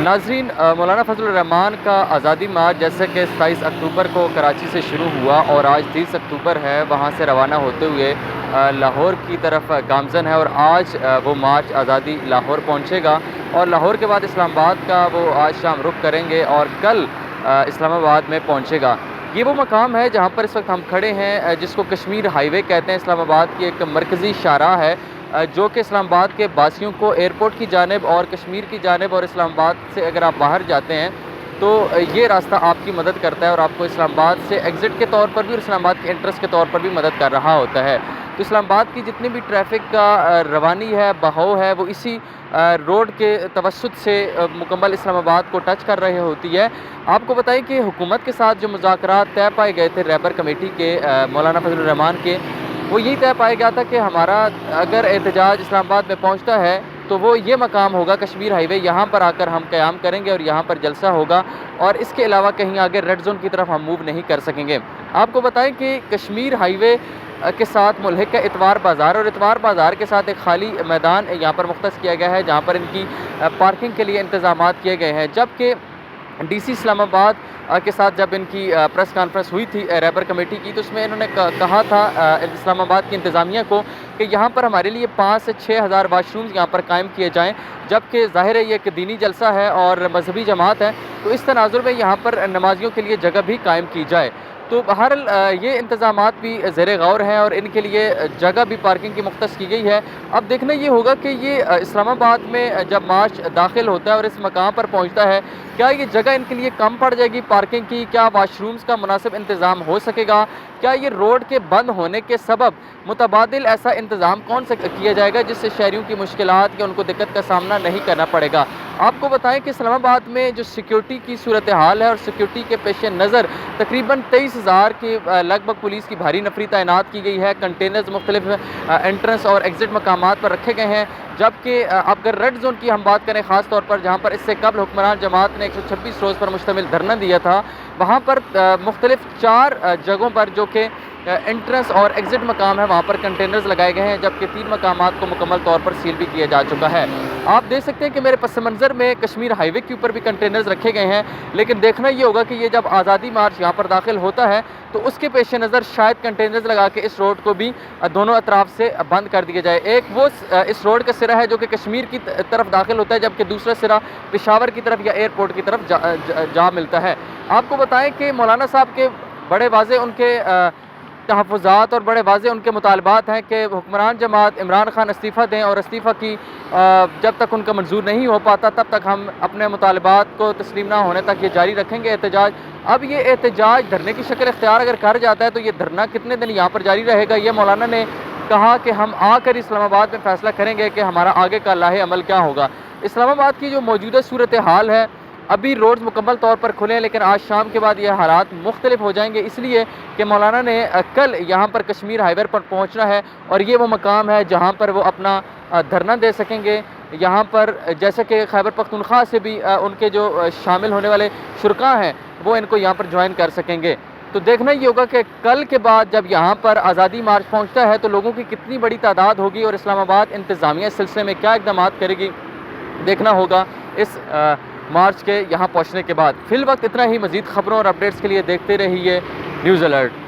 ناظرین، مولانا فضل الرحمان کا آزادی مارچ جیسے کہ 27 اکتوبر کو کراچی سے شروع ہوا اور آج 30 اکتوبر ہے، وہاں سے روانہ ہوتے ہوئے لاہور کی طرف گامزن ہے اور آج وہ مارچ آزادی لاہور پہنچے گا اور لاہور کے بعد اسلام آباد کا وہ آج شام رخ کریں گے اور کل اسلام آباد میں پہنچے گا۔ یہ وہ مقام ہے جہاں پر اس وقت ہم کھڑے ہیں، جس کو کشمیر ہائی وے کہتے ہیں۔ اسلام آباد کی ایک مرکزی شاہراہ ہے جو کہ اسلام آباد کے باسیوں کو ایئرپورٹ کی جانب اور کشمیر کی جانب اور اسلام آباد سے اگر آپ باہر جاتے ہیں تو یہ راستہ آپ کی مدد کرتا ہے اور آپ کو اسلام آباد سے ایگزٹ کے طور پر بھی اور اسلام آباد کے انٹرس کے طور پر بھی مدد کر رہا ہوتا ہے۔ تو اسلام آباد کی جتنی بھی ٹریفک کا روانی ہے، بہاؤ ہے، وہ اسی روڈ کے توسط سے مکمل اسلام آباد کو ٹچ کر رہی ہوتی ہے۔ آپ کو بتائیں کہ حکومت کے ساتھ جو مذاکرات طے پائے گئے تھے رہبر کمیٹی کے مولانا فضل الرحمان کے، وہ یہی طے پایا گیا تھا کہ ہمارا اگر احتجاج اسلام آباد میں پہنچتا ہے تو وہ یہ مقام ہوگا کشمیر ہائی وے، یہاں پر آ کر ہم قیام کریں گے اور یہاں پر جلسہ ہوگا اور اس کے علاوہ کہیں آگے ریڈ زون کی طرف ہم موو نہیں کر سکیں گے۔ آپ کو بتائیں کہ کشمیر ہائی وے کے ساتھ ملحق ہے اتوار بازار اور اتوار بازار کے ساتھ ایک خالی میدان یہاں پر مختص کیا گیا ہے جہاں پر ان کی پارکنگ کے لیے انتظامات کیے گئے ہیں، جبکہ ڈی سی اسلام آباد کے ساتھ جب ان کی پریس کانفرنس ہوئی تھی رہبر کمیٹی کی تو اس میں انہوں نے کہا تھا اسلام آباد کی انتظامیہ کو کہ یہاں پر ہمارے لیے 5 سے 6 ہزار واش رومز یہاں پر قائم کیے جائیں، جبکہ ظاہر ہے یہ ایک دینی جلسہ ہے اور مذہبی جماعت ہے، تو اس تناظر میں یہاں پر نمازیوں کے لیے جگہ بھی قائم کی جائے۔ تو بہرحال یہ انتظامات بھی زیر غور ہیں اور ان کے لیے جگہ بھی پارکنگ کی مختص کی گئی ہے۔ اب دیکھنا یہ ہوگا کہ یہ اسلام آباد میں جب مارچ داخل ہوتا ہے اور اس مقام پر پہنچتا ہے، کیا یہ جگہ ان کے لیے کم پڑ جائے گی پارکنگ کی؟ کیا واش رومز کا مناسب انتظام ہو سکے گا؟ کیا یہ روڈ کے بند ہونے کے سبب متبادل ایسا انتظام کون سے کیا جائے گا جس سے شہریوں کی مشکلات یا ان کو دقت کا سامنا نہیں کرنا پڑے گا؟ آپ کو بتائیں کہ اسلام آباد میں جو سیکیورٹی کی صورتحال ہے اور سیکیورٹی کے پیش نظر تقریباً 23,000 کی لگ بھگ پولیس کی بھاری نفری تعینات کی گئی ہے۔ کنٹینرز مختلف انٹرنس اور ایگزٹ مقامات پر رکھے گئے ہیں، جبکہ اگر ریڈ زون کی ہم بات کریں خاص طور پر جہاں پر اس سے قبل حکمران جماعت نے 126 روز پر مشتمل دھرنا دیا تھا، وہاں پر مختلف 4 جگہوں پر جو کہ انٹرنس اور ایگزٹ مقام ہے وہاں پر کنٹینرز لگائے گئے ہیں، جبکہ 3 مقامات کو مکمل طور پر سیل بھی کیا جا چکا ہے۔ آپ دیکھ سکتے ہیں کہ میرے پس منظر میں کشمیر ہائی وے کے اوپر بھی کنٹینرز رکھے گئے ہیں، لیکن دیکھنا یہ ہوگا کہ یہ جب آزادی مارچ یہاں پر داخل ہوتا ہے تو اس کے پیش نظر شاید کنٹینرز لگا کے اس روڈ کو بھی دونوں اطراف سے بند کر دیا جائے۔ ایک وہ اس روڈ کا سرا ہے جو کہ کشمیر کی طرف داخل ہوتا ہے، جبکہ دوسرا سرا پشاور کی طرف یا ایئرپورٹ کی طرف جا ملتا ہے۔ آپ کو بتائیں کہ مولانا صاحب کے بڑے واضح ان کے تحفظات اور بڑے واضح ان کے مطالبات ہیں کہ حکمران جماعت عمران خان استعفیٰ دیں اور استعفیٰ کی جب تک ان کا منظور نہیں ہو پاتا تب تک ہم اپنے مطالبات کو تسلیم نہ ہونے تک یہ جاری رکھیں گے احتجاج۔ اب یہ احتجاج دھرنے کی شکل اختیار اگر کر جاتا ہے تو یہ دھرنا کتنے دن یہاں پر جاری رہے گا؟ یہ مولانا نے کہا کہ ہم آ کر اسلام آباد میں فیصلہ کریں گے کہ ہمارا آگے کا لاہ عمل کیا ہوگا۔ اسلام آباد کی جو موجودہ صورتحال ہے، ابھی روڈز مکمل طور پر کھلے ہیں لیکن آج شام کے بعد یہ حالات مختلف ہو جائیں گے، اس لیے کہ مولانا نے کل یہاں پر کشمیر ہائی وے پر پہنچنا ہے اور یہ وہ مقام ہے جہاں پر وہ اپنا دھرنا دے سکیں گے۔ یہاں پر جیسے کہ خیبر پختونخوا سے بھی ان کے جو شامل ہونے والے شرکاء ہیں وہ ان کو یہاں پر جوائن کر سکیں گے۔ تو دیکھنا یہ ہوگا کہ کل کے بعد جب یہاں پر آزادی مارچ پہنچتا ہے تو لوگوں کی کتنی بڑی تعداد ہوگی اور اسلام آباد انتظامیہ اس سلسلے میں کیا اقدامات کرے گی، دیکھنا ہوگا اس مارچ کے یہاں پہنچنے کے بعد۔ فی الوقت اتنا ہی، مزید خبروں اور اپڈیٹس کے لیے دیکھتے رہیے نیوز الرٹ۔